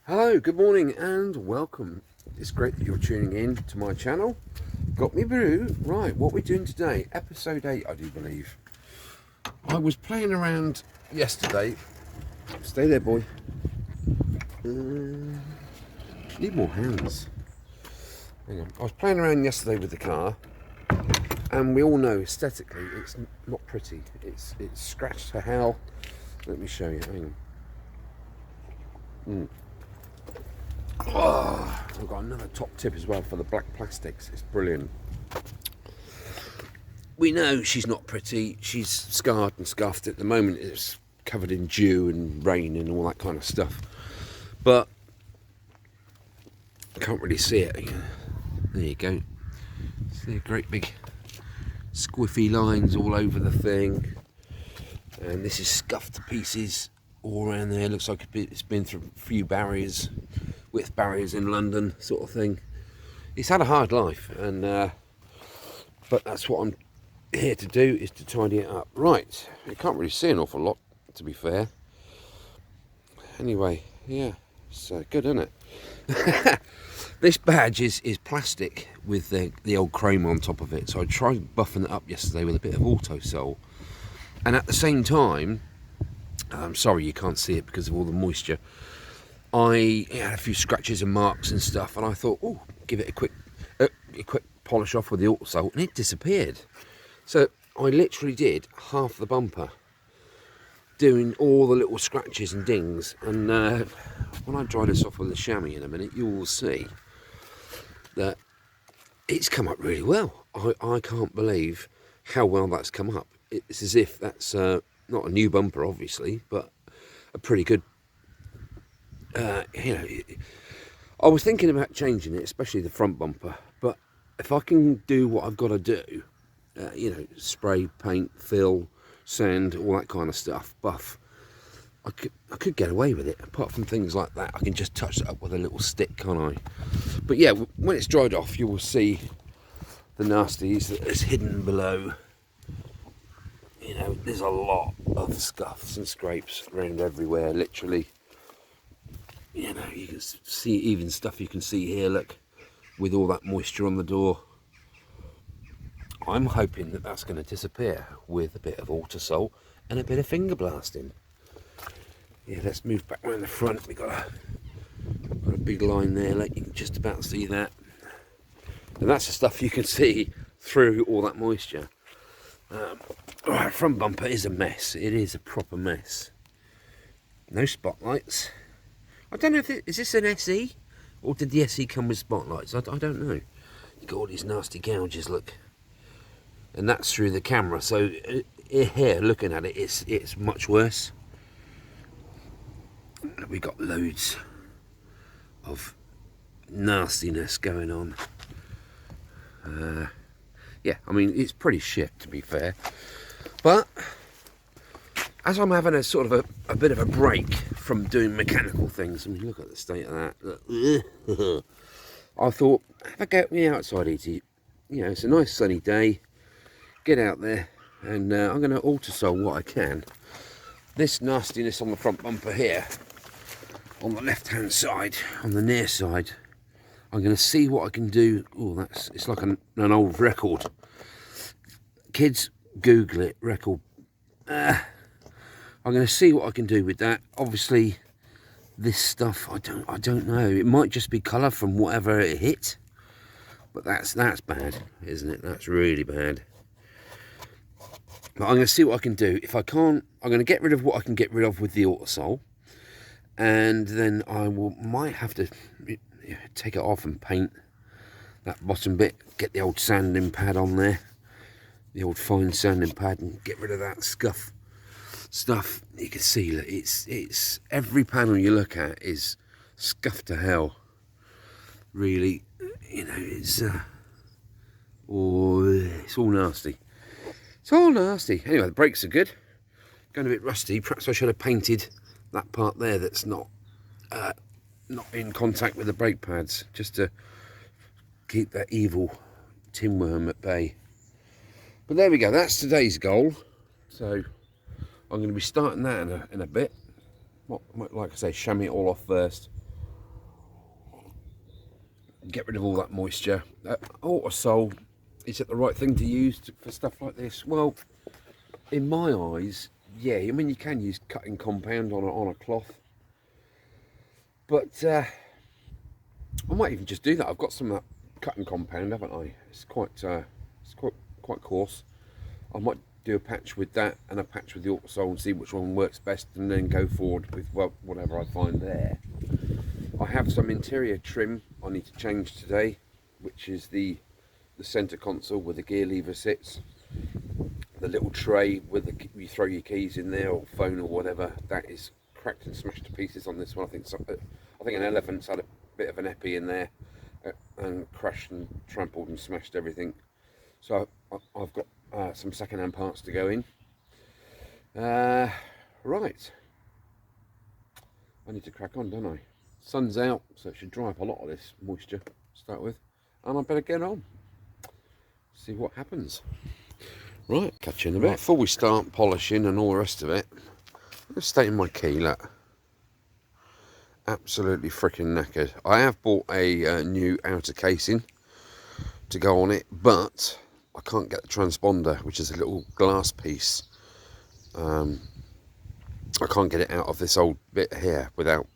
Hello, good morning and welcome. It's great that you're tuning in to my channel. Got me brew. Right, what we're doing today, episode 8 I do believe. I was playing around yesterday. Stay there, boy. Need more hands. Hang on. I was playing around yesterday with the car, and we all know aesthetically it's not pretty. It's scratched to hell. Let me show you. Hang on. Oh, I've got another top tip as well for the black plastics. It's brilliant. We know she's not pretty. She's scarred and scuffed. At the moment it's covered in dew and rain and all that kind of stuff. But I can't really see it. There you go. See great big squiffy lines all over the thing. And this is scuffed to pieces all around there. Looks like it's been through a few barriers. Width barriers in London, sort of thing. It's had a hard life, and but that's what I'm here to do, is to tidy it up. Right, you can't really see an awful lot, to be fair. Anyway, yeah, it's good, isn't it? This badge is plastic with the old chrome on top of it, so I tried buffing it up yesterday with a bit of auto sole, and at the same time, I'm sorry you can't see it because of all the moisture, I had a few scratches and marks and stuff, and I thought, oh, give it a quick polish off with the auto salt, and it disappeared. So I literally did half the bumper, doing all the little scratches and dings. And when I dry this off with the chamois in a minute, you will see that it's come up really well. I can't believe how well that's come up. It's as if that's not a new bumper, obviously, but a pretty good. I was thinking about changing it, especially the front bumper, but if I can do what I've got to do, spray, paint, fill, sand, all that kind of stuff, buff, I could get away with it. Apart from things like that, I can just touch it up with a little stick, can't I? But yeah, when it's dried off, you will see the nasties that is hidden below. There's a lot of scuffs and scrapes around everywhere, literally. You can see even stuff you can see here, look, with all that moisture on the door. I'm hoping that that's going to disappear with a bit of auto salt and a bit of finger blasting. Yeah, let's move back around the front. We've got a big line there, like you can just about see that. And that's the stuff you can see through all that moisture. Right, front bumper is a mess. It is a proper mess. No spotlights. I don't know if is this an SE, or did the SE come with spotlights? I don't know. You've got all these nasty gouges, look, and that's through the camera. So here, looking at it, it's much worse. We got loads of nastiness going on. Yeah, I mean it's pretty shit, to be fair, but as I'm having a sort of a bit of a break from doing mechanical things, I mean, look at the state of that. I thought, have a go at me outside, E.T. It's a nice sunny day. Get out there, and I'm going to auto sole what I can. This nastiness on the front bumper here, on the left-hand side, on the near side, I'm going to see what I can do. Oh, it's like an old record. Kids, Google it, record. I'm going to see what I can do with that. Obviously, this stuff, I don't know. It might just be colour from whatever it hit, but that's bad, isn't it? That's really bad. But I'm going to see what I can do. If I can't, I'm going to get rid of what I can get rid of with the auto sole, and then I might have to take it off and paint that bottom bit. Get the old sanding pad on there, the old fine sanding pad, and get rid of that scuff stuff. You can see that it's every panel you look at is scuffed to hell, really. It's all nasty. It's all nasty. Anyway, the brakes are good, going a bit rusty. Perhaps I should have painted that part there that's not in contact with the brake pads, just to keep that evil tin worm at bay. But there we go, that's today's goal. So I'm going to be starting that in a bit. Like I say, chamois it all off first, get rid of all that moisture. Autosol, is it the right thing to use for stuff like this? Well, in my eyes, yeah. I mean, you can use cutting compound on a cloth, but I might even just do that. I've got some of that cutting compound, haven't I? It's quite coarse. I might do a patch with that and a patch with the Autosol and see which one works best, and then go forward with, well, whatever I find there. I have some interior trim I need to change today, which is the center console where the gear lever sits, the little tray with you throw your keys in there, or phone or whatever. That is cracked and smashed to pieces on this one. I think an elephant's had a bit of an epi in there and crashed and trampled and smashed everything. So I've got some second-hand parts to go in. Right, I need to crack on, don't I? Sun's out, so it should dry up a lot of this moisture to start with, and I better get on, see what happens. Right, catch you in a bit. Before we start polishing and all the rest of it, let's state in my key, look. Absolutely freaking knackered. I have bought a new outer casing to go on it, but I can't get the transponder, which is a little glass piece. I can't get it out of this old bit here without,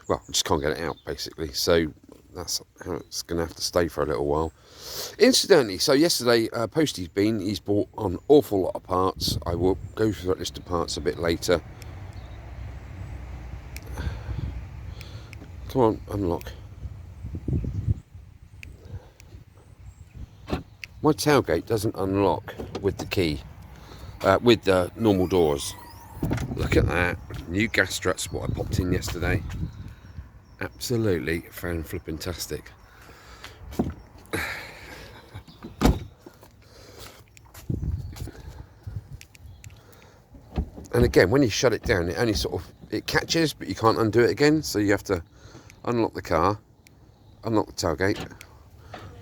well, I just can't get it out basically. So that's how it's going to have to stay for a little while. Incidentally, so yesterday, he's bought an awful lot of parts. I will go through that list of parts a bit later. Come on, unlock. My tailgate doesn't unlock with the key, with the normal doors. Look at that, new gas struts, what I popped in yesterday. Absolutely fan-flipping-tastic. And again, when you shut it down, it only it catches, but you can't undo it again. So you have to unlock the car, unlock the tailgate,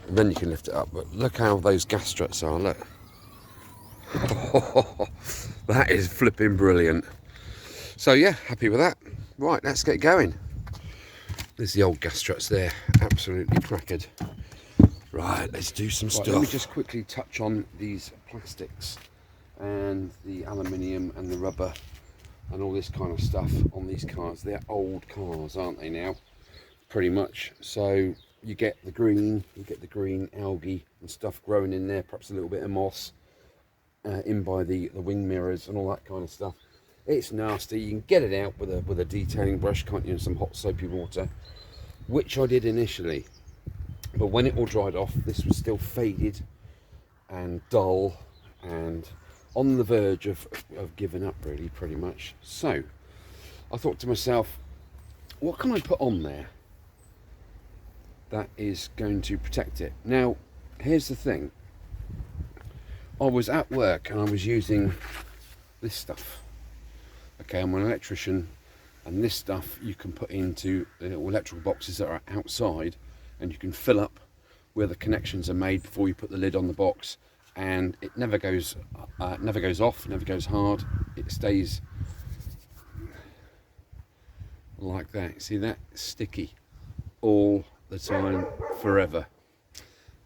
and then you can lift it up. But look how those gas struts are, look. That is flipping brilliant. So yeah, happy with that. Right, let's get going. There's the old gas struts there, absolutely crackered. Right, let's do some stuff. Let me just quickly touch on these plastics and the aluminium and the rubber and all this kind of stuff on these cars. They're old cars, aren't they now? Pretty much. So you get the green algae and stuff growing in there, perhaps a little bit of moss in by the wing mirrors and all that kind of stuff. It's nasty. You can get it out with a detailing brush, can't you, and some hot soapy water, which I did initially. But when it all dried off, this was still faded and dull and on the verge of giving up, really, pretty much. So I thought to myself, what can I put on there that is going to protect it? Now, here's the thing. I was at work and I was using this stuff. Okay, I'm an electrician, and this stuff you can put into the little electrical boxes that are outside, and you can fill up where the connections are made before you put the lid on the box, and it never goes off, never goes hard. It stays like that. See that? Sticky all the time, forever.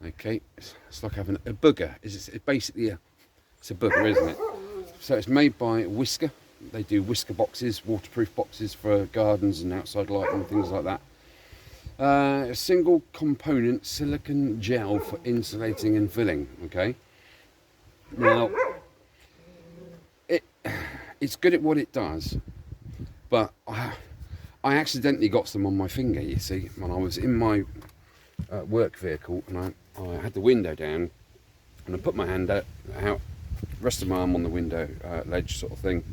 Okay, it's like having a booger. It's basically it's a booger, isn't it? So it's made by Whisker. They do Whisker boxes, waterproof boxes for gardens and outside lighting and things like that. A single component silicone gel for insulating and filling. Okay. Now, it's good at what it does, but I accidentally got some on my finger, you see, when I was in my work vehicle, and I had the window down, and I put my hand out, rested my arm on the window ledge sort of thing,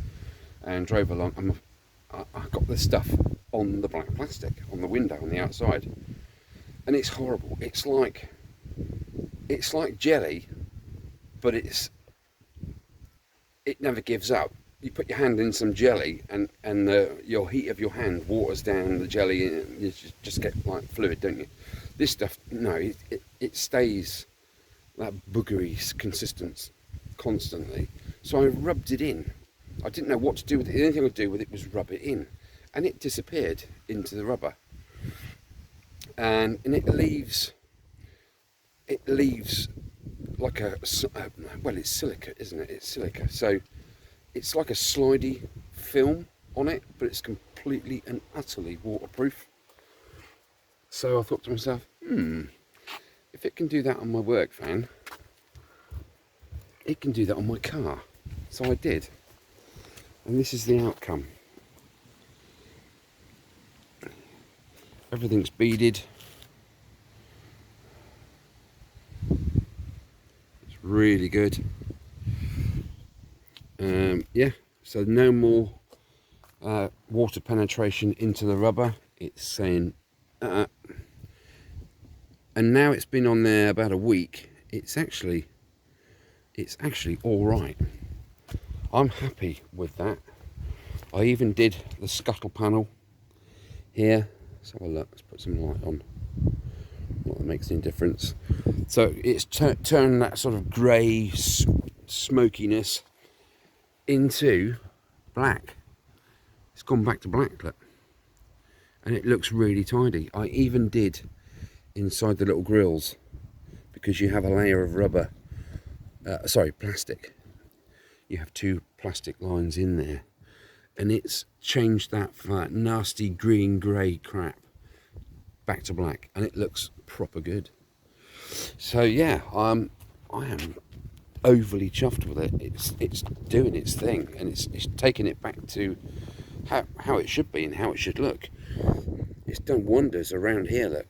and drove along, and I got this stuff on the black plastic on the window on the outside, and it's horrible. It's like jelly, but it never gives up. You put your hand in some jelly, and your heat of your hand waters down the jelly, and you just get like fluid, don't you? This stuff, no, it stays that boogery consistence constantly. So I rubbed it in. I didn't know what to do with it. The only thing I could do with it was rub it in, and it disappeared into the rubber. and it leaves like a, well, it's silica, isn't it? It's silica, so it's like a slidey film on it, but it's completely and utterly waterproof. So I thought to myself, if it can do that on my work van, it can do that on my car. So I did, and this is the outcome. Everything's beaded. It's really good. Yeah, so no more water penetration into the rubber. It's saying, and now it's been on there about a week. It's actually all right. I'm happy with that. I even did the scuttle panel here. Let's have a look. Let's put some light on. Not that makes any difference. So it's turned that sort of grey smokiness into black. It's gone back to black, look. And it looks really tidy. I even did inside the little grills, because you have a layer of rubber, plastic. You have two plastic lines in there, and it's changed that from that nasty green grey crap back to black, and it looks proper good. So yeah, I am overly chuffed with it. It's doing its thing, and it's taking it back to how it should be and how it should look. It's done wonders around here. Look,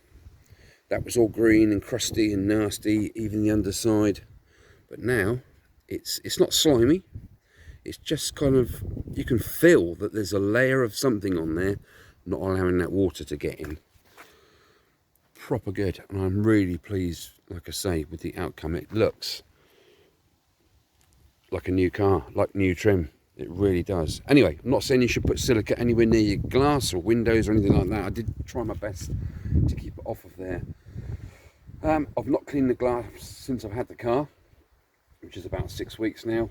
that was all green and crusty and nasty, even the underside, but now it's not slimy. It's just kind of, you can feel that there's a layer of something on there, not allowing that water to get in. Proper good, and I'm really pleased, like I say, with the outcome. It looks like a new car, like new trim. It really does. Anyway, I'm not saying you should put silica anywhere near your glass or windows or anything like that. I did try my best to keep it off of there. I've not cleaned the glass since I've had the car, which is about 6 weeks now.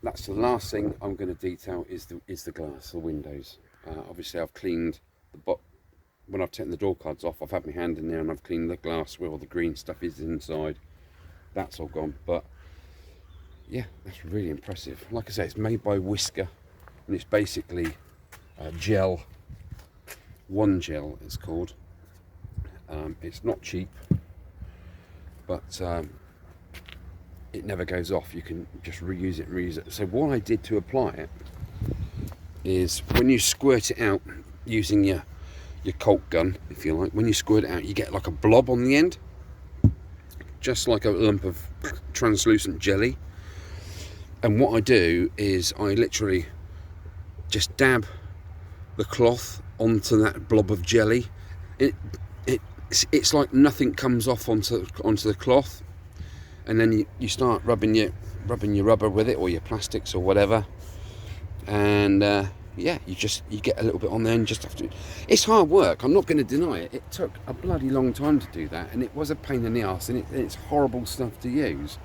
That's the last thing I'm going to detail is the glass, the windows. Obviously I've cleaned when I've taken the door cards off, I've had my hand in there and I've cleaned the glass where all the green stuff is inside. That's all gone, but yeah, that's really impressive. Like I say, it's made by Whisker, and it's basically gel, one gel it's called. It's not cheap, but it never goes off. You can just reuse it. So what I did to apply it is, when you squirt it out using your Colt gun, if you like, when you squirt it out, you get like a blob on the end, just like a lump of translucent jelly. And what I do is I literally just dab the cloth onto that blob of jelly. It's like nothing comes off onto the cloth, and then you start rubbing your rubber with it, or your plastics or whatever, and yeah, you get a little bit on there and just have to. It's hard work, I'm not going to deny it. It took a bloody long time to do that, and it was a pain in the arse, and it's horrible stuff to use,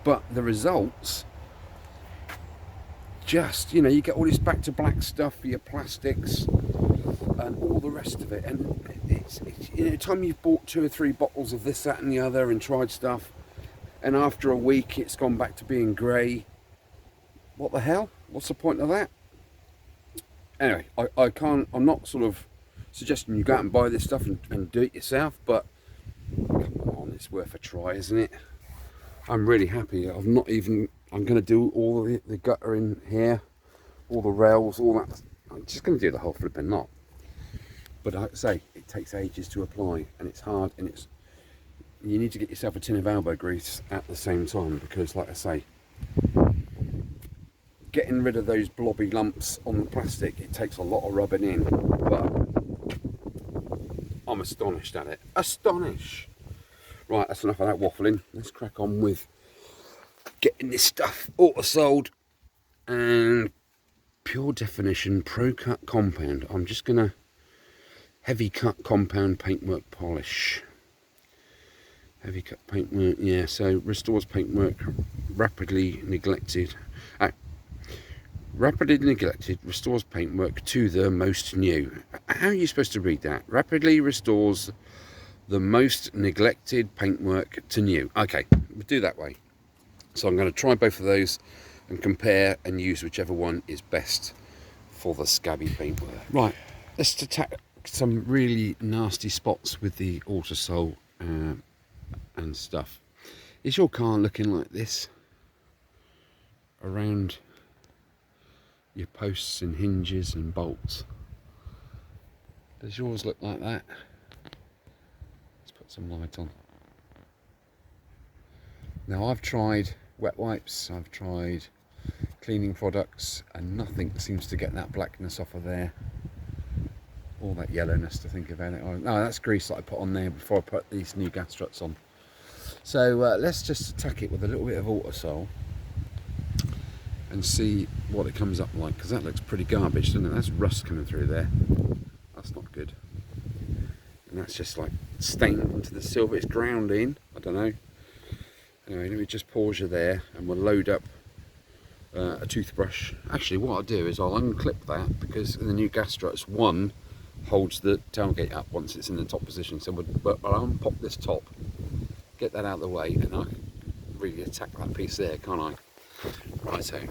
but the results, just, you know, you get all this back to black stuff for your plastics and all the rest of it, and it's you know, time you've bought 2 or 3 bottles of this, that and the other and tried stuff, and after a week it's gone back to being grey. What the hell? What's the point of that? Anyway, I'm not sort of suggesting you go out and buy this stuff and do it yourself, but come on, it's worth a try, isn't it? I'm really happy. I'm going to do all the gutter in here, all the rails, all that. I'm just going to do the whole flipping lot. But like I say, it takes ages to apply, and it's hard, and you need to get yourself a tin of elbow grease at the same time, because like I say, getting rid of those blobby lumps on the plastic, it takes a lot of rubbing in, but I'm astonished at it. Astonished! Right, that's enough of that waffling. Let's crack on with getting this stuff auto sold. And Pure Definition Pro Cut Compound. I'm just gonna heavy cut compound paintwork polish. Heavy cut paintwork, yeah. So restores paintwork rapidly neglected. Rapidly neglected restores paintwork to the most new. How are you supposed to read that? Rapidly restores the most neglected paintwork to new. Okay, we'll do that way. So I'm going to try both of those and compare and use whichever one is best for the scabby paintwork. Right, let's attack some really nasty spots with the Autosol and stuff. Is your car looking like this around your posts and hinges and bolts? Does yours look like that? Let's put some light on. Now, I've tried wet wipes, I've tried cleaning products, and nothing seems to get that blackness off of there, all that yellowness to think about it. Oh, no, that's grease that I put on there before I put these new Gas Struts on. So let's just attack it with a little bit of Autosol and see what it comes up like, because that looks pretty garbage, doesn't it? That's rust coming through there. That's not good. And that's just like stained into the silver. It's ground in, I don't know. Anyway, let me just pause you there and we'll load up a toothbrush. Actually, what I'll do is I'll unclip that, because in the new Gas Struts, one holds the tailgate up once it's in the top position. So I'll unpop this top, get that out of the way, and I can really attack that piece there, can't I? Righto.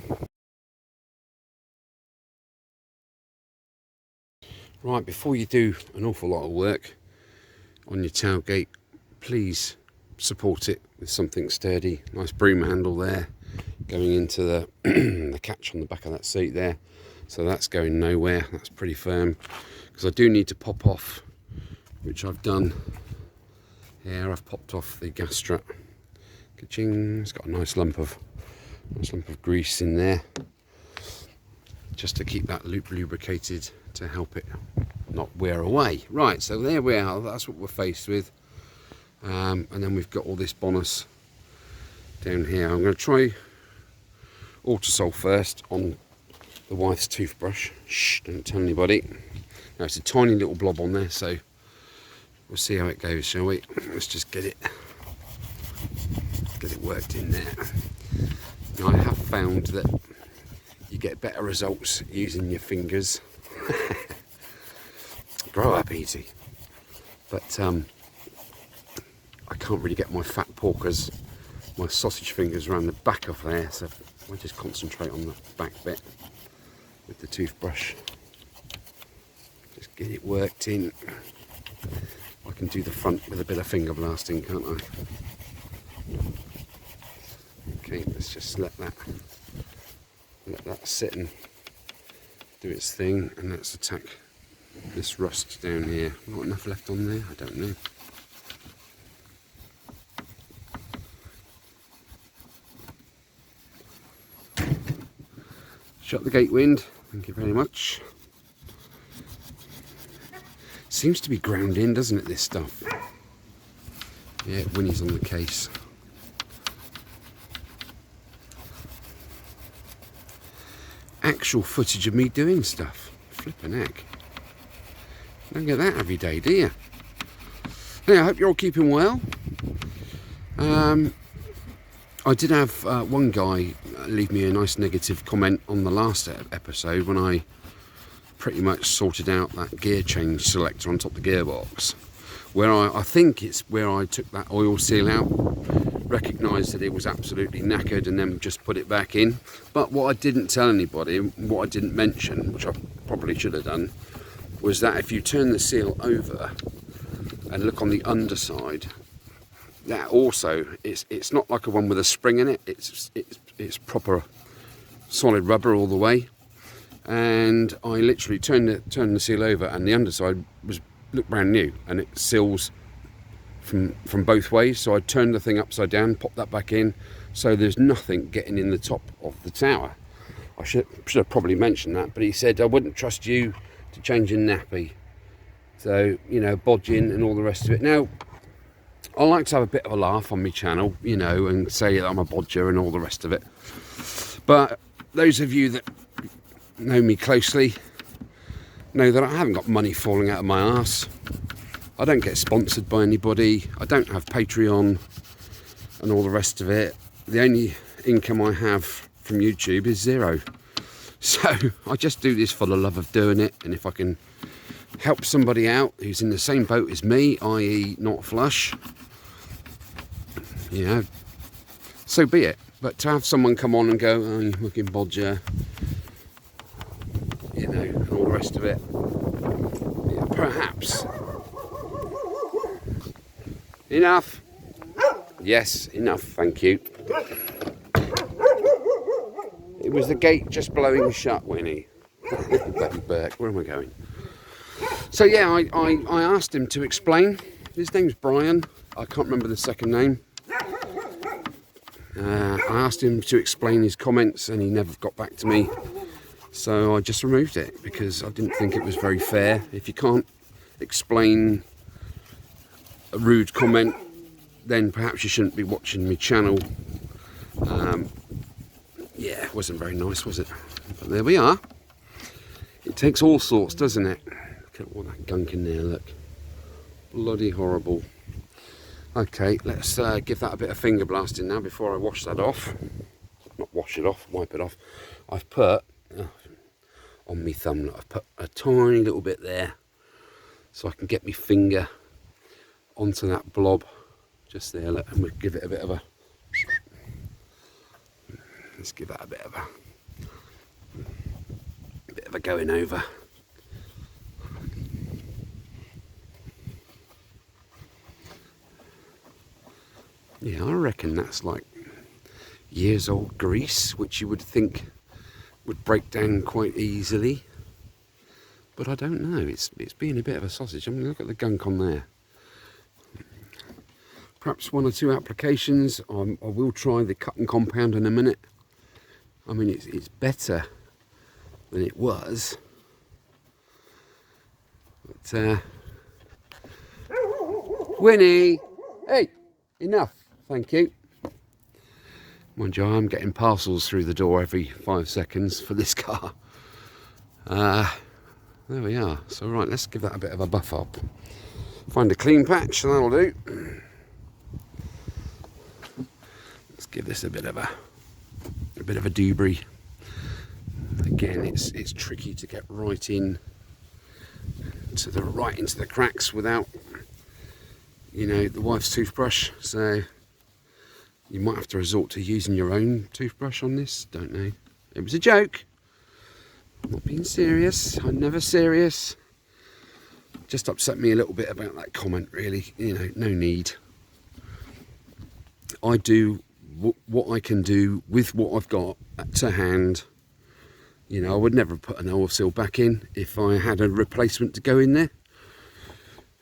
Right, before you do an awful lot of work on your tailgate, please support it with something sturdy. Nice broom handle there going into the the catch on the back of that seat there, so that's going nowhere. That's pretty firm, because I do need to pop off, which I've done here. I've popped off the gas strut. Ka-ching. It's got a nice lump of grease in there, just to keep that loop lubricated to help it not wear away. Right, so there we are. That's what we're faced with. And then we've got all this bonus down here. I'm going to try Autosol first on the wife's toothbrush. Shh, don't tell anybody. Now, it's a tiny little blob on there, so we'll see how it goes, shall we? Let's just get it worked in there. Now, I have found that you get better results using your fingers. Grow up easy. But I can't really get my fat porkers, my sausage fingers around the back of there, so I just concentrate on the back bit with the toothbrush. Just get it worked in. I can do the front with a bit of finger blasting, can't I? Okay, let's just let that sit and do its thing, and let's attack this rust down here. Not enough left on there? I don't know. Shut the gate wind, thank you very much. Seems to be ground in, doesn't it, this stuff? Yeah, Winnie's on the case. Actual footage of me doing stuff. Flippin' heck. Don't get that every day, do you? Anyway, I hope you're all keeping well. I did have one guy leave me a nice negative comment on the last episode when I pretty much sorted out that gear change selector on top of the gearbox, where I think it's where I took that oil seal out, recognised that it was absolutely knackered, and then just put it back in. But what I didn't tell anybody, what I didn't mention, which I probably should have done, was that if you turn the seal over and look on the underside, that also it's not like a one with a spring in it. It's proper solid rubber all the way. And I literally turned the seal over, and the underside looked brand new, and it seals from both ways. So I turned the thing upside down, popped that back in, so there's nothing getting in the top of the tower. I should have probably mentioned that, but he said I wouldn't trust you to change your nappy, so you know, bodging and all the rest of it. Now, I like to have a bit of a laugh on my channel, you know, and say that I'm a bodger and all the rest of it. But those of you that know me closely know that I haven't got money falling out of my arse. I don't get sponsored by anybody. I don't have Patreon and all the rest of it. The only income I have from YouTube is zero. So I just do this for the love of doing it, and if I can help somebody out who's in the same boat as me, i.e. not flush, you know, so be it. But to have someone come on and go, oh, you fucking bodger, you know, and all the rest of it, yeah, perhaps. Enough. Yes, enough, thank you. It was the gate just blowing shut, Winnie. Bloody Burke, where am I going? So yeah, I asked him to explain. His name's Brian. I can't remember the second name. I asked him to explain his comments and he never got back to me. So I just removed it because I didn't think it was very fair. If you can't explain a rude comment, then perhaps you shouldn't be watching my channel. Yeah, it wasn't very nice, was it? But there we are. It takes all sorts, doesn't it? Look at all that gunk in there, look. Bloody horrible. Okay, let's give that a bit of finger blasting now before I wash that off. Not wash it off, wipe it off. I've put, on my thumb, I've put a tiny little bit there so I can get my finger onto that blob. Just there, look, and we'll give it a bit of a... Let's give that a bit of a going over. Yeah, I reckon that's like years old grease, which you would think would break down quite easily. But I don't know, it's being a bit of a sausage. I mean, look at the gunk on there. Perhaps 1 or 2 applications. I will try the cut and compound in a minute. I mean, it's better than it was. But, Winnie! Hey! Enough, thank you. Mind you, I'm getting parcels through the door every 5 seconds for this car. There we are. So right, let's give that a bit of a buff up. Find a clean patch, and that'll do. Let's give this a bit of a doobry. Again, it's tricky to get right into the cracks without, you know, the wife's toothbrush. So you might have to resort to using your own toothbrush on this. Don't know. It was a joke. I'm not being serious. I'm never serious. Just upset me a little bit about that comment, really. You know, no need. I do what I can do with what I've got to hand. You know, I would never put an oil seal back in if I had a replacement to go in there.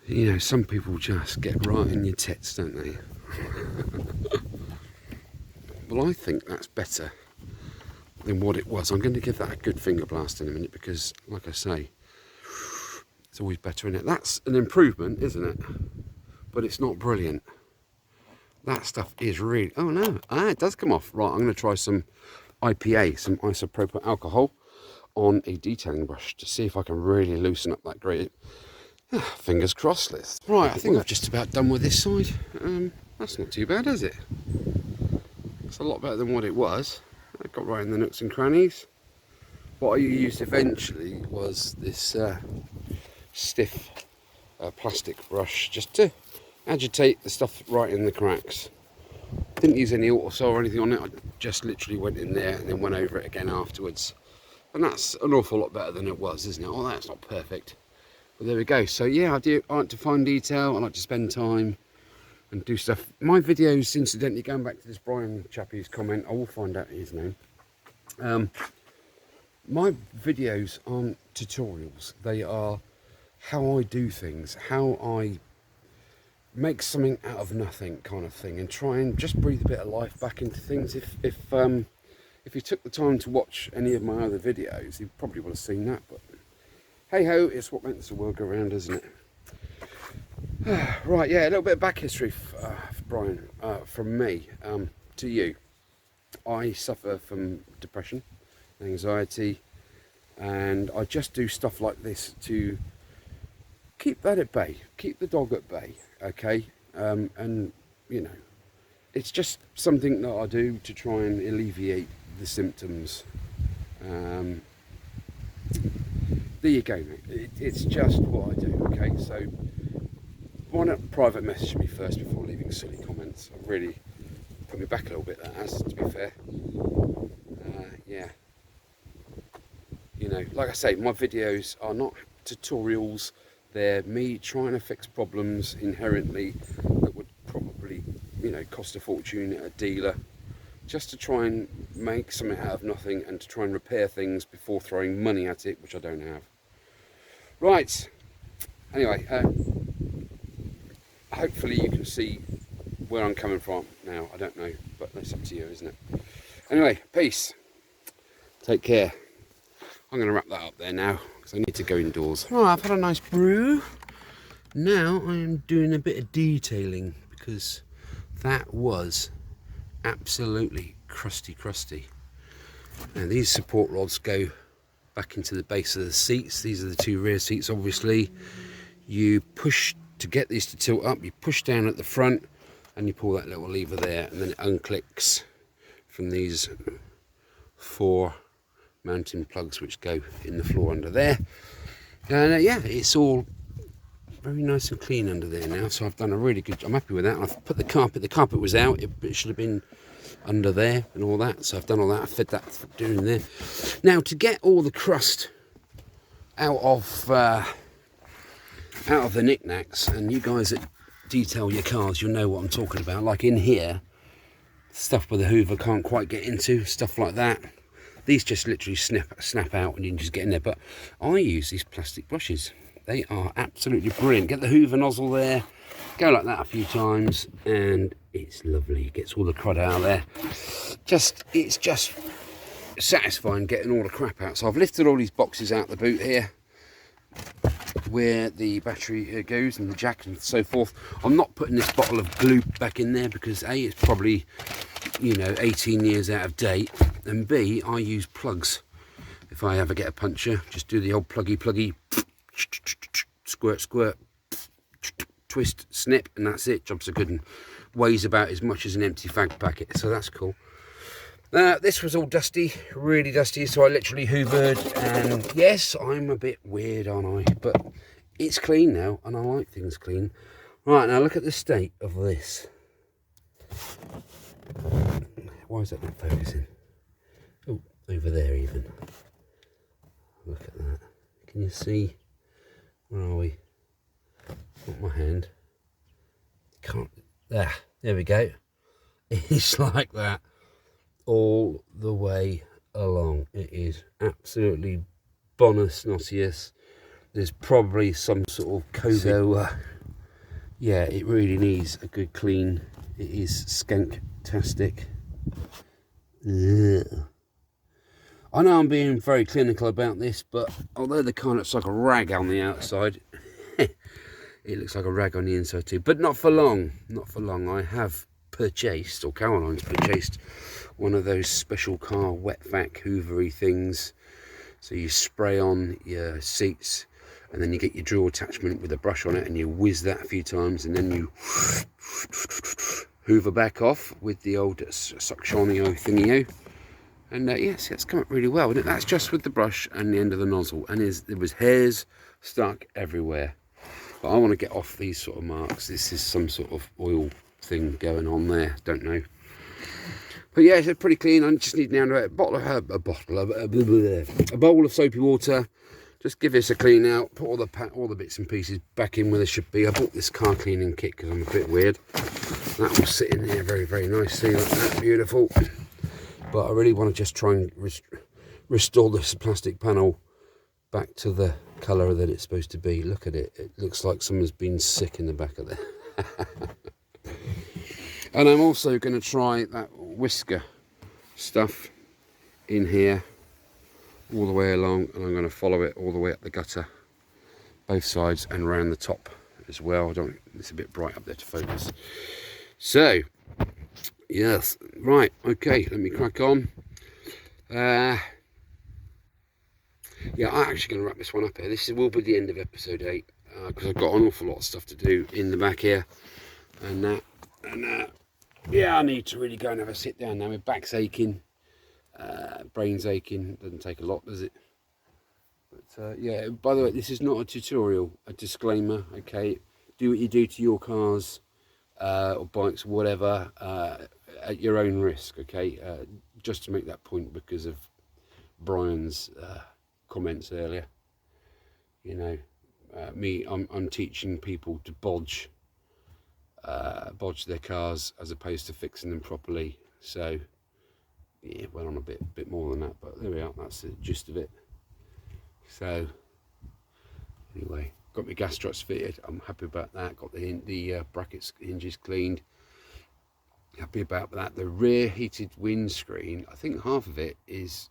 You know, some people just get right in your tits, don't they? Well, I think that's better than what it was. I'm going to give that a good finger blast in a minute because, like I say, it's always better in it. That's an improvement, isn't it? But it's not brilliant. That stuff is really... Oh, no. It does come off. Right, I'm going to try some IPA, some isopropyl alcohol, on a detailing brush to see if I can really loosen up that grate. Fingers crossed, Liz. Right, I think I've just about done with this side. That's not too bad, is it? It's a lot better than what it was. I got right in the nooks and crannies. What I used eventually was this stiff plastic brush just to agitate the stuff right in the cracks. Didn't use any autosol or anything on it. I just literally went in there and then went over it again afterwards. And that's an awful lot better than it was, isn't it? Oh, that's not perfect. But there we go. So yeah, I like to find detail. I like to spend time and do stuff. My videos, incidentally, going back to this Brian chappie's comment, I will find out his name. My videos aren't tutorials. They are how I do things, how I make something out of nothing kind of thing, and try and just breathe a bit of life back into things. If you took the time to watch any of my other videos, you probably would have seen that. But hey ho, it's what makes the world go round, isn't it? Right, yeah, a little bit of back history, Brian, from me to you. I suffer from depression, anxiety, and I just do stuff like this to keep that at bay, keep the dog at bay, okay? And, you know, it's just something that I do to try and alleviate the symptoms. there you go, mate. It's just what I do. Okay, so why not private message me first before leaving silly comments? I've really put me back a little bit, that has, to be fair. Yeah, you know, like I say, my videos are not tutorials. They're me trying to fix problems inherently that would probably, you know, cost a fortune at a dealer, just to try and make something out of nothing and to try and repair things before throwing money at it, which I don't have. Right, anyway, hopefully you can see where I'm coming from now. I don't know, but that's up to you, isn't it? Anyway, peace. Take care. I'm going to wrap that up there now because I need to go indoors. Right, I've had a nice brew. Now I'm doing a bit of detailing because that was absolutely crusty. Now these support rods go back into the base of the seats. These are the two rear seats, obviously. You push to get these to tilt up, you push down at the front and you pull that little lever there, and then it unclicks from these 4 mounting plugs which go in the floor under there. And yeah, it's all very nice and clean under there now, so I've done a really good job. I'm happy with that. I've put the carpet was out, it should have been under there and all that, so I've done all that. I fed that down there. Now to get all the crust out of the knickknacks, and you guys that detail your cars, you'll know what I'm talking about. Like in here, stuff where the hoover can't quite get into, stuff like that. These just literally snap out and you can just get in there. But I use these plastic brushes. They are absolutely brilliant. Get the hoover nozzle there, go like that a few times, and it's lovely. It gets all the crud out of there. It's just satisfying getting all the crap out. So I've lifted all these boxes out the boot here, where the battery goes and the jack and so forth. I'm not putting this bottle of glue back in there because A, it's probably, you know, 18 years out of date, and B, I use plugs. If I ever get a puncture, just do the old pluggy, squirt, twist, snip, and that's it. Job's a good one. Weighs about as much as an empty fag packet, so that's cool. This was all dusty, really dusty, so I literally hoovered, and yes, I'm a bit weird, aren't I? But it's clean now, and I like things clean. Right, now look at the state of this. Why is that not focusing? Oh, over there even. Look at that. Can you see? Where are we? Not my hand. Can't. There we go. It's like that all the way along. It is absolutely bonus nauseous. There's probably some sort of coat. Yeah, it really needs a good clean. It is skank-tastic. Ugh. I know I'm being very clinical about this, but although the car looks like a rag on the outside, it looks like a rag on the inside too. But not for long, not for long. I have purchased, or Caroline's purchased, one of those special car wet vac hoovery things. So you spray on your seats, and then you get your drill attachment with a brush on it, and you whiz that a few times, and then you hoover back off with the old suctionio thingy. And yes, it's come up really well. And that's just with the brush and the end of the nozzle. And there was hairs stuck everywhere. But I want to get off these sort of marks. This is some sort of oil thing going on there. Don't know. But yeah, it's pretty clean. I just need now a bowl of soapy water. Just give this a clean out. Put all the bits and pieces back in where they should be. I bought this car cleaning kit because I'm a bit weird. That will sit in there very, very nicely. Like that, beautiful. But I really want to just try and restore this plastic panel back to the colour that it's supposed to be. Look at it. It looks like someone's been sick in the back of there. And I'm also going to try that whisker stuff in here all the way along, and I'm going to follow it all the way up the gutter, both sides and around the top as well. It's a bit bright up there to focus. So yes, right, okay, let me crack on. Yeah, I'm actually going to wrap this one up here. This will be the end of episode 8 because I've got an awful lot of stuff to do in the back here and that, and yeah, I need to really go and have a sit down now. My back's aching, brain's aching. Doesn't take a lot, does it? But yeah, by the way, this is not a tutorial, a disclaimer, okay? Do what you do to your cars or bikes, whatever, at your own risk, okay? Just to make that point because of Brian's comments earlier. You know, I'm teaching people to bodge their cars as opposed to fixing them properly. So yeah, went on a bit more than that, but there we are. That's the gist of it. So anyway, got my gas struts fitted. I'm happy about that. Got the brackets hinges cleaned. Happy about that. The rear heated windscreen, I think half of it is,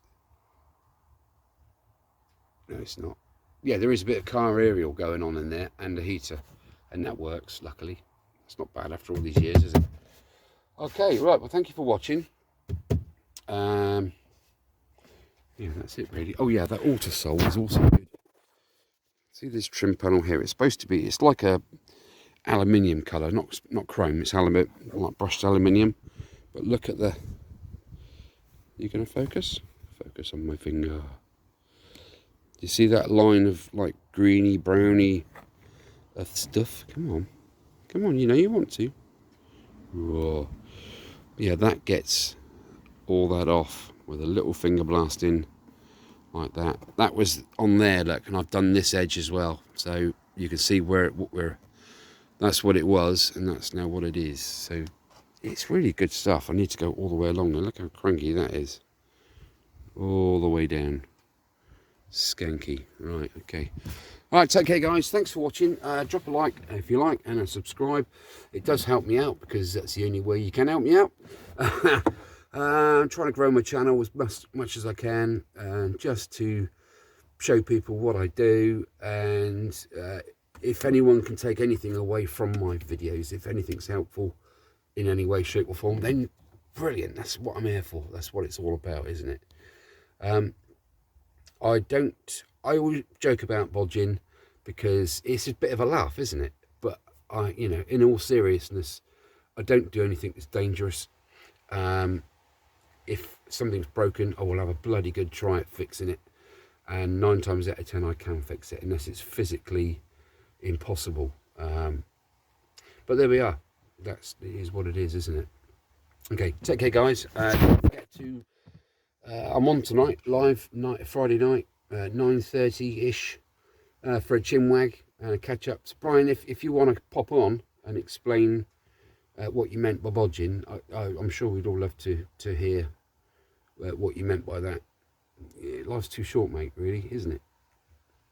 no it's not, yeah, there is a bit of car aerial going on in there and a heater, and that works, luckily. It's not bad after all these years, is it? Okay, right, well thank you for watching. Yeah, that's it really. Oh yeah, that Autosol is also good. See this trim panel here, it's supposed to be, it's like a aluminium colour, not chrome, it's aluminium, like brushed aluminium. But look at the, you gonna focus on my finger. You see that line of like greeny browny stuff? Come on, you know you want to. Whoa. Yeah, that gets all that off with a little finger blast in like that. That was on there, look, and I've done this edge as well, so you can see where that's what it was, and that's now what it is. So it's really good stuff. I need to go all the way along now. Look how cranky that is, all the way down. Skanky. Right, okay. All right, take care guys, thanks for watching. Drop a like if you like, and a subscribe. It does help me out because that's the only way you can help me out. I'm trying to grow my channel as much as I can, just to show people what I do, and if anyone can take anything away from my videos, if anything's helpful in any way, shape or form, then brilliant. That's what I'm here for. That's what it's all about, isn't it? I always joke about bodging because it's a bit of a laugh, isn't it? But you know, in all seriousness, I don't do anything that's dangerous. If something's broken, I will have a bloody good try at fixing it, and 9 times out of 10 I can fix it unless it's physically impossible. But there we are. It is what it is, isn't it? Okay, take care guys. Don't forget to I'm on tonight, live night, Friday night, 9:30 ish, for a chinwag and a catch up. So Brian, if you want to pop on and explain what you meant by bodging, I'm sure we'd all love to hear what you meant by that. Yeah, life's too short, mate, really, isn't it?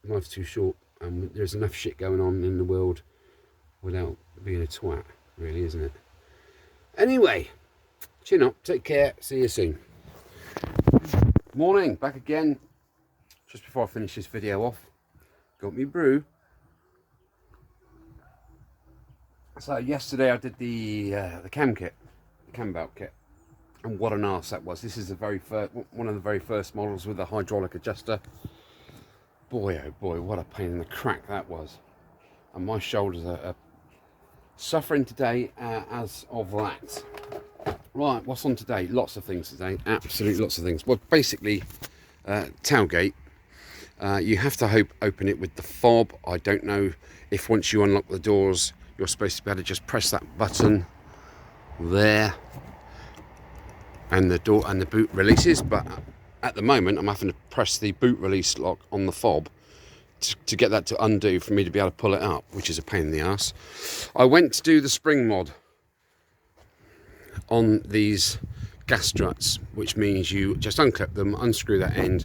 Life's too short, and there's enough shit going on in the world without being a twat, really, isn't it? Anyway, chin up, take care, see you soon. Morning, back again. Just before I finish this video off, got me brew. So yesterday I did the cam kit, the cam belt kit, and what an arse that was. This is the very first, one of the very first models with a hydraulic adjuster. Boy oh boy, what a pain in the crack that was. And my shoulders are suffering today as of that. Right, what's on today? Lots of things today, absolutely lots of things. Well, basically, tailgate. You have to open it with the fob. I don't know if once you unlock the doors, you're supposed to be able to just press that button there, and the door and the boot releases. But at the moment, I'm having to press the boot release lock on the fob to get that to undo for me to be able to pull it up, which is a pain in the ass. I went to do the spring mod on these gas struts, which means you just unclip them, unscrew that end,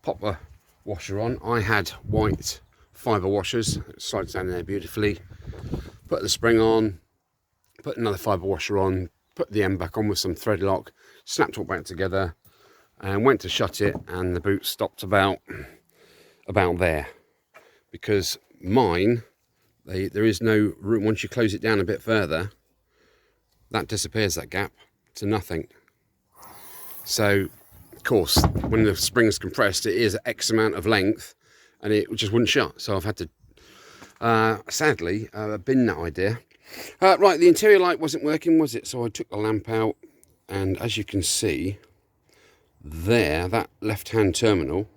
pop a washer on. I had white fibre washers, it slides down there beautifully. Put the spring on, put another fibre washer on, put the end back on with some thread lock, snapped all back together, and went to shut it, and the boot stopped about there, because mine, there is no room. Once you close it down a bit further, that disappears, that gap, to nothing. So of course when the spring's compressed, it is X amount of length and it just wouldn't shut. So I've had to sadly bin that idea. Right, the interior light wasn't working, was it? So I took the lamp out, and as you can see there, that left hand terminal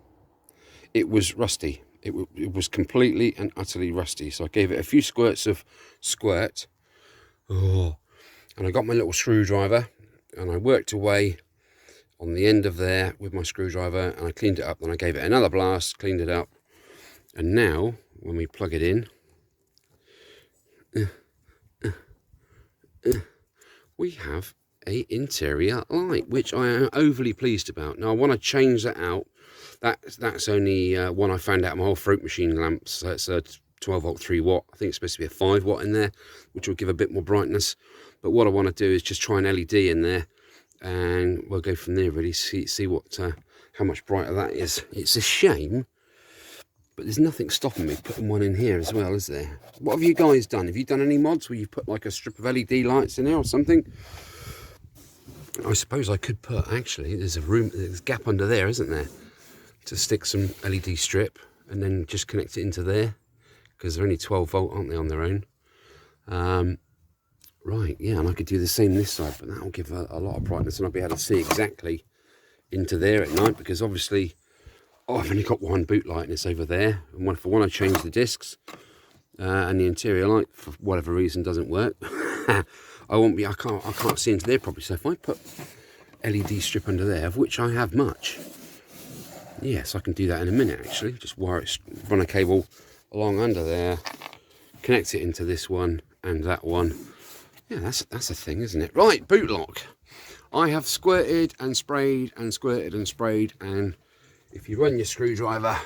it was rusty. It was completely and utterly rusty. So I gave it a few squirts of squirt. Oh, and I got my little screwdriver and I worked away on the end of there with my screwdriver, and I cleaned it up. Then I gave it another blast, cleaned it up, and now when we plug it in, we have a interior light, which I am overly pleased about. Now I want to change that out. That's only one I found out my whole fruit machine lamps. So it's a 12 volt 3 watt. I think it's supposed to be a 5 watt in there, which will give a bit more brightness. But what I want to do is just try an LED in there, and we'll go from there. Really see what how much brighter that is. It's a shame, but there's nothing stopping me putting one in here as well, is there? What have you guys done? Have you done any mods where you put like a strip of LED lights in there or something? I suppose I could put, actually, there's a gap under there, isn't there, to stick some LED strip and then just connect it into there, because they're only 12 volt, aren't they, on their own? Right, yeah, and I could do the same this side, but that'll give a lot of brightness, and I'll be able to see exactly into there at night, because obviously, I've only got one boot light and it's over there, and for one I change the discs, and the interior light, for whatever reason, doesn't work. I can't see into there properly. So if I put LED strip under there, of which I have much, yes, I can do that in a minute actually. Just run a cable along under there, connect it into this one and that one. Yeah, that's a thing, isn't it? Right, boot lock. I have squirted and sprayed and squirted and sprayed, and if you run your screwdriver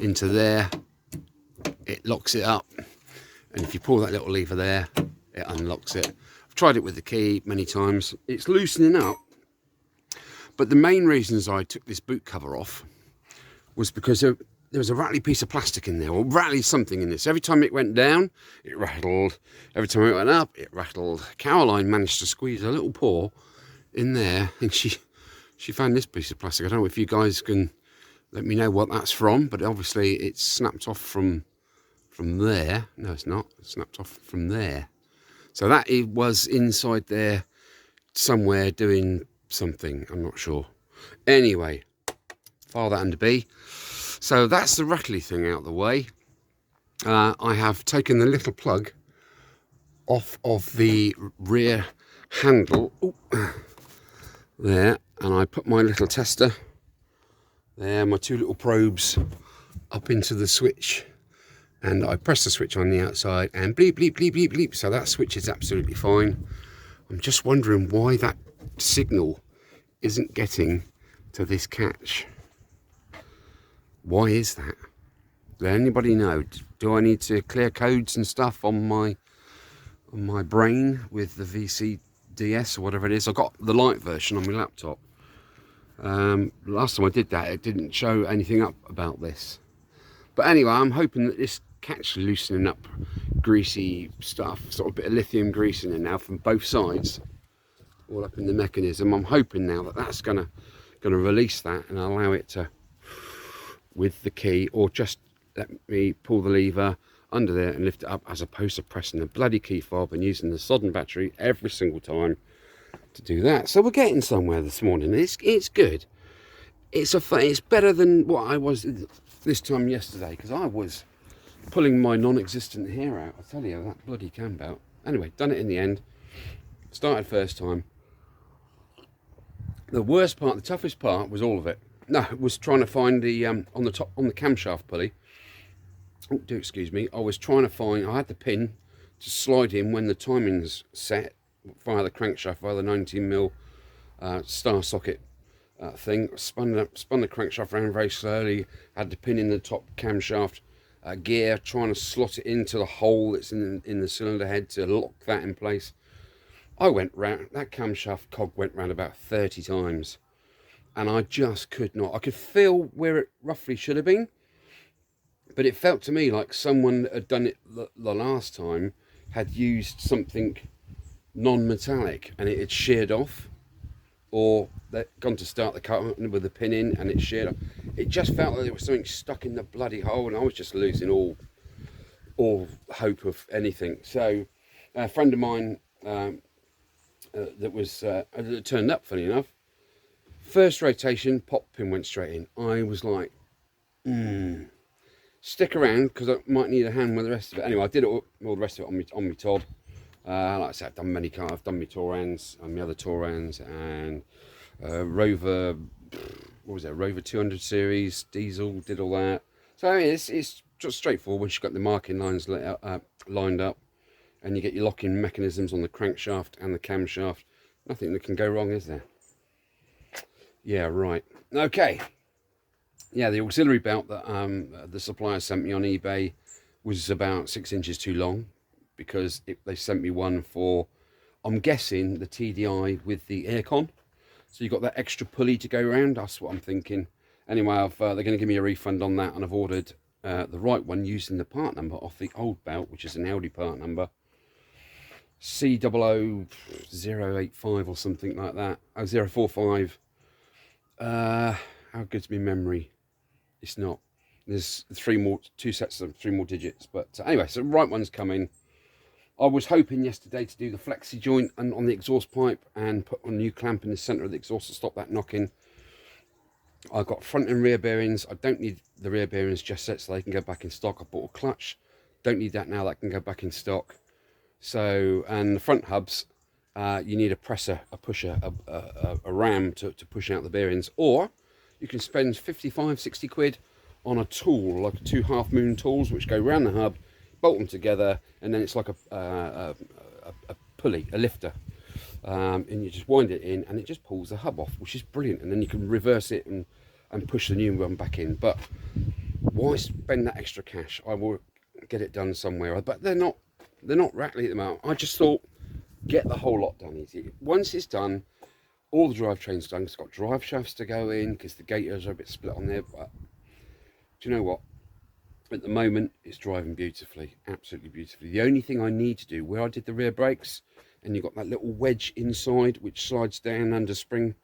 into there, it locks it up, and if you pull that little lever there, it unlocks it. I've tried it with the key many times. It's loosening up, but the main reasons I took this boot cover off was because there was a rattly piece of plastic in there, or rattly something in this. Every time it went down, it rattled. Every time it went up, it rattled. Caroline managed to squeeze a little paw in there, and she found this piece of plastic. I don't know if you guys can let me know what that's from, but obviously it's snapped off from there. No, it's not. It's snapped off from there. So that it was inside there somewhere doing something. I'm not sure. Anyway, file that under B. So that's the rattly thing out of the way. I have taken the little plug off of the rear handle there, and I put my little tester there, my two little probes up into the switch, and I press the switch on the outside and bleep, bleep, bleep, bleep, bleep. So that switch is absolutely fine. I'm just wondering why that signal isn't getting to this catch. Why is that? Does anybody know? Do I need to clear codes and stuff on my brain with the VCDS or whatever it is? I got the light version on my laptop. Last time I did that, it didn't show anything up about this. But anyway, I'm hoping that this catch loosening up greasy stuff, sort of a bit of lithium grease in it now from both sides, all up in the mechanism. I'm hoping now that that's gonna release that and allow it to, with the key, or just let me pull the lever under there and lift it up, as opposed to pressing the bloody key fob and using the sodden battery every single time to do that. So we're getting somewhere this morning. It's good. It's better than what I was this time yesterday, because I was pulling my non-existent hair out. I tell you, that bloody cam belt. Anyway, done it in the end. Started first time. The worst part, the toughest part, was all of it. No, it was trying to find the on the camshaft pulley. Oh, do excuse me. I was trying to find. I had the pin to slide in when the timing's set via the crankshaft, via the 19mm star socket thing. Spun the crankshaft around very slowly. Had the pin in the top camshaft gear, trying to slot it into the hole that's in the cylinder head to lock that in place. I went round, that camshaft cog went round about 30 times, and I just could not. I could feel where it roughly should have been, but it felt to me like someone that had done it the last time had used something non-metallic and it had sheared off, or they'd gone to start the car with the pin in and it sheared off. It just felt like there was something stuck in the bloody hole, and I was just losing all hope of anything. So a friend of mine that turned up, funny enough, first rotation, pop, pin went straight in. I was like, Stick around because I might need a hand with the rest of it. Anyway, I did all the rest of it on me Todd. Like I said, I've done many cars. I've done my Torans and my other Torans and Rover. What was it? Rover 200 series diesel. Did all that. So I mean, it's just straightforward. Once you've got the marking lines lined up, and you get your locking mechanisms on the crankshaft and the camshaft, nothing that can go wrong, is there? Yeah, right. Okay. Yeah, the auxiliary belt that the supplier sent me on eBay was about 6 inches too long, because they sent me one for, I'm guessing, the TDI with the aircon. So you've got that extra pulley to go around. That's what I'm thinking. Anyway, they're going to give me a refund on that, and I've ordered the right one using the part number off the old belt, which is an Audi part number. C00085 or something like that. 045. How good's my memory? It's not. There's two sets of 3 more digits. But anyway, so the right one's coming. I was hoping yesterday to do the flexi joint and on the exhaust pipe and put a new clamp in the centre of the exhaust to stop that knocking. I've got front and rear bearings. I don't need the rear bearings just yet, so they can go back in stock. I bought a clutch. Don't need that now. That can go back in stock. So, and the front hubs, you need a pusher, a ram to push out the bearings, or you can spend 55, 60 quid on a tool, like 2 half moon tools, which go around the hub, bolt them together, and then it's like a pulley, a lifter, and you just wind it in, and it just pulls the hub off, which is brilliant. And then you can reverse it and push the new one back in. But why spend that extra cash? I will get it done somewhere, but they're not rattly at the moment. I just thought, get the whole lot done easy. Once it's done, all the drivetrain's done. It's got drive shafts to go in because the gators are a bit split on there. But do you know what? At the moment, it's driving beautifully, absolutely beautifully. The only thing I need to do, where I did the rear brakes, and you've got that little wedge inside which slides down under spring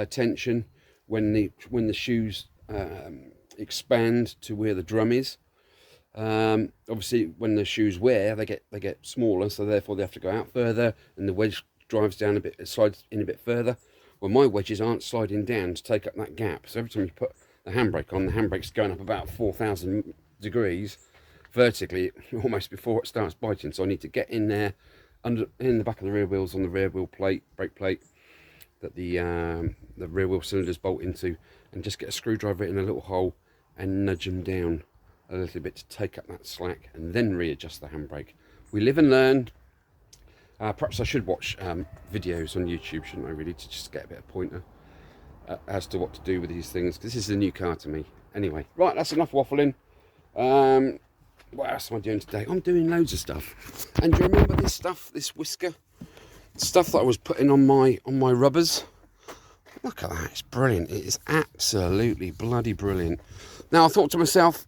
tension when the shoes expand to where the drum is. Obviously, when the shoes wear, they get smaller, so therefore they have to go out further, and the wedge drives down a bit, it slides in a bit further. Well, my wedges aren't sliding down to take up that gap, so every time you put the handbrake on, the handbrake's going up about 4,000 degrees vertically almost before it starts biting. So I need to get in there in the back of the rear wheels, on the rear wheel plate, brake plate that the rear wheel cylinders bolt into, and just get a screwdriver in a little hole and nudge them down a little bit to take up that slack, and then readjust the handbrake. We live and learn. Perhaps I should watch videos on YouTube, shouldn't I, really, to just get a bit of pointer as to what to do with these things, because this is a new car to me. Anyway, right, that's enough waffling. What else am I doing today? I'm doing loads of stuff. And do you remember this stuff, this whisker stuff that I was putting on my rubbers? Look at that, it's brilliant. It is absolutely bloody brilliant. Now, I thought to myself,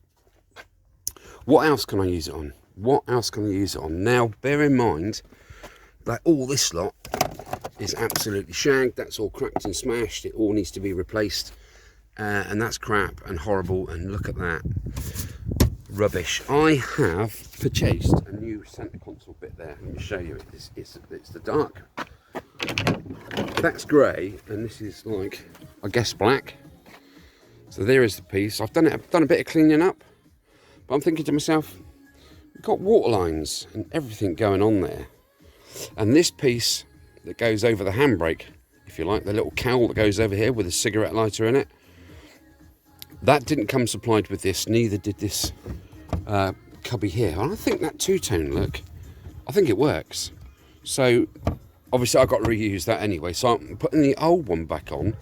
what else can I use it on? What else can I use it on? Now, bear in mind that all this lot is absolutely shagged. That's all cracked and smashed. It all needs to be replaced. And that's crap and horrible. And look at that. Rubbish. I have purchased a new centre console bit there. Let me show you. It's the dark. That's grey, and this is like, I guess, black. So there is the piece. I've done a bit of cleaning up, but I'm thinking to myself, we've got water lines and everything going on there. And this piece that goes over the handbrake, if you like, the little cowl that goes over here with a cigarette lighter in it, that didn't come supplied with this, neither did this cubby here. And I think that two-tone look, I think it works. So obviously I've got to reuse that anyway, so I'm putting the old one back on,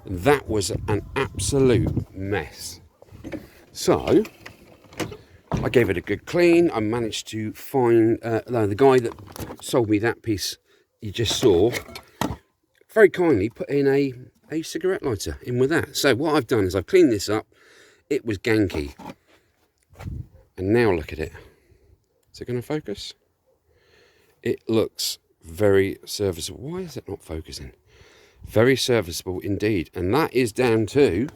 and that was an absolute mess. So I gave it a good clean. I managed to find the guy that sold me that piece you just saw very kindly put in a cigarette lighter in with that. So what I've done is I've cleaned this up. It was ganky, and now look at it. Is it going to focus? It looks very serviceable. Why is it not focusing? Very serviceable indeed, and that is down to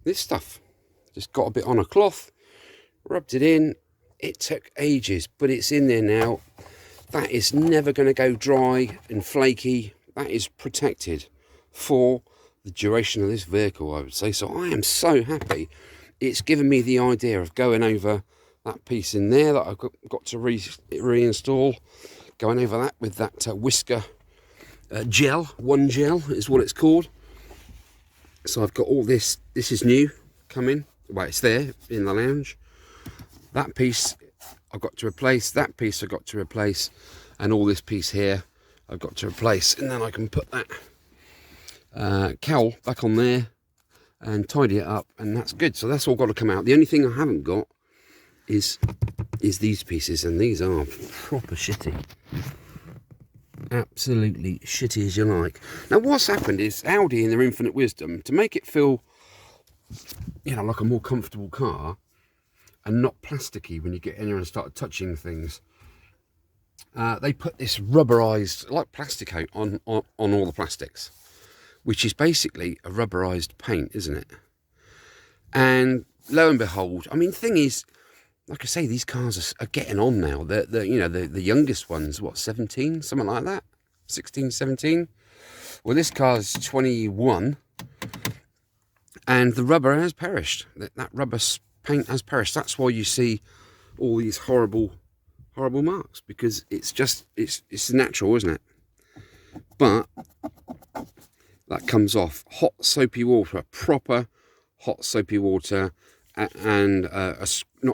this stuff. Just got a bit on a cloth, rubbed it in. It took ages, but it's in there now. That is never going to go dry and flaky. That is protected for the duration of this vehicle, I would say. So I am so happy. it's given me the idea of going over that piece in there that I've got to reinstall, going over that with that whisker gel, one gel is what it's called. So I've got all this is new coming, well, it's there in the lounge. That piece I've got to replace, that piece I've got to replace, and all this piece here I've got to replace, and then I can put that cowl back on there and tidy it up, and that's good. So that's all got to come out. The only thing I haven't got is these pieces, and these are proper shitty. Absolutely shitty as you like. Now what's happened is Audi, in their infinite wisdom, to make it feel, you know, like a more comfortable car and not plasticky when you get in there and start touching things, they put this rubberized, like plastic coat on all the plastics, which is basically a rubberized paint, isn't it? And lo and behold, I mean, the thing is, like I say, these cars are getting on now. You know, the youngest one's, what, 17? Something like that? 16, 17? Well, this car's 21, and the rubber has perished. That rubber paint has perished. That's why you see all these horrible marks, because it's natural, isn't it? But that comes off. Hot soapy water, proper hot soapy water, and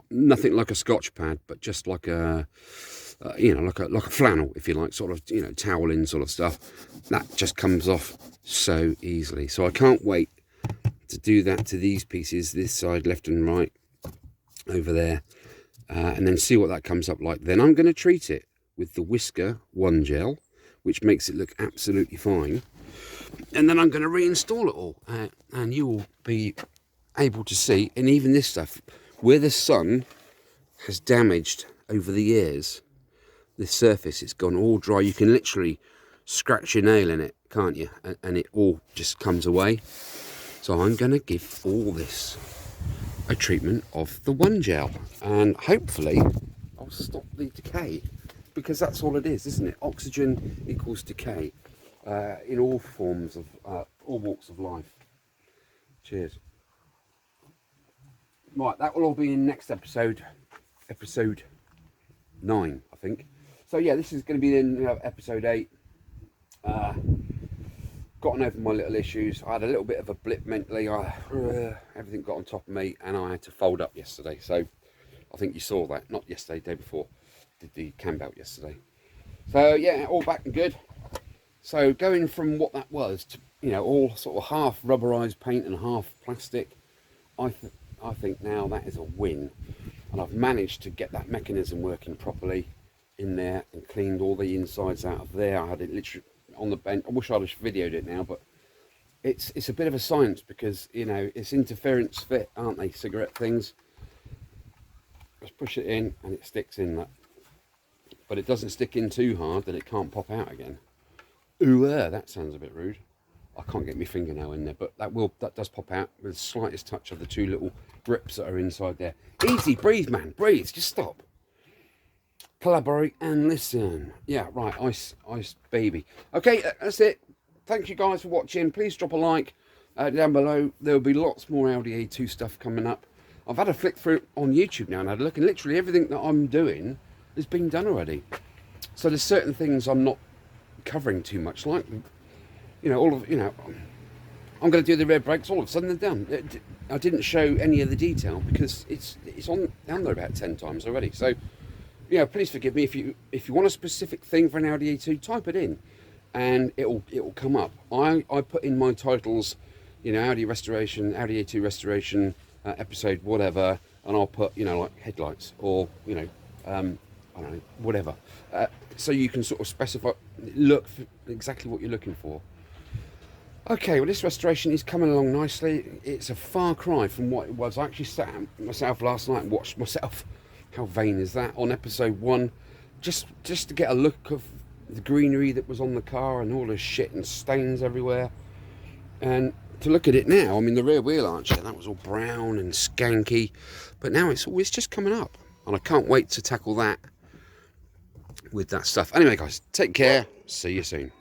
nothing like a Scotch pad, but just like a you know, like a flannel, if you like, sort of, you know, toweling sort of stuff. That just comes off so easily. So I can't wait to do that to these pieces, this side, left and right, over there, and then see what that comes up like. Then I'm going to treat it with the Whisker One Gel, which makes it look absolutely fine, and then I'm going to reinstall it all, and you will be able to see, and even this stuff where the sun has damaged over the years, this surface, it's gone all dry. You can literally scratch your nail in it, can't you? And it all just comes away. So I'm going to give all this a treatment of the One Gel, and hopefully I'll stop the decay, because that's all it is, isn't it? Oxygen equals decay in all forms of all walks of life. Cheers. Right, that will all be in next episode 9, I think. So yeah, this is going to be in episode 8. Gotten over my little issues. I had a little bit of a blip mentally. Everything got on top of me, and I had to fold up yesterday. So I think you saw that. Not yesterday, day before. Did the cam belt yesterday. So yeah, all back and good. So going from what that was to, you know, all sort of half rubberized paint and half plastic, I think now that is a win. And I've managed to get that mechanism working properly in there, and cleaned all the insides out of there. I had it literally on the bench. I wish I'd have videoed it now, but it's a bit of a science, because, you know, it's interference fit, aren't they, cigarette things. Just push it in and it sticks in that, but it doesn't stick in too hard that it can't pop out again. Ooh, that sounds a bit rude. I can't get my fingernail in there, but that does pop out with the slightest touch of the two little grips that are inside there. Easy, breathe, man, breathe, just stop. Collaborate and listen. Yeah, right, ice baby. Okay, that's it. Thank you guys for watching. Please drop a like down below. There'll be lots more Audi A2 stuff coming up. I've had a flick through on YouTube now and had a look, and literally everything that I'm doing has been done already. So there's certain things I'm not covering too much, like, you know, I'm going to do the rear brakes. All of a sudden they're done. I didn't show any of the detail because it's down there about 10 times already. So yeah, please forgive me. If you want a specific thing for an Audi A2, type it in, and it'll come up. I put in my titles, you know, Audi Restoration, Audi A2 Restoration, episode whatever, and I'll put, you know, like headlights, or, you know, I don't know, whatever. So you can sort of specify, look for exactly what you're looking for. Okay, well, this restoration is coming along nicely. It's a far cry from what it was. I actually sat myself last night and watched myself. How vain is that? On episode 1, just to get a look of the greenery that was on the car and all the shit and stains everywhere. And to look at it now, I mean, the rear wheel arch, that was all brown and skanky, but now it's just coming up, and I can't wait to tackle that with that stuff. Anyway, guys, take care. See you soon.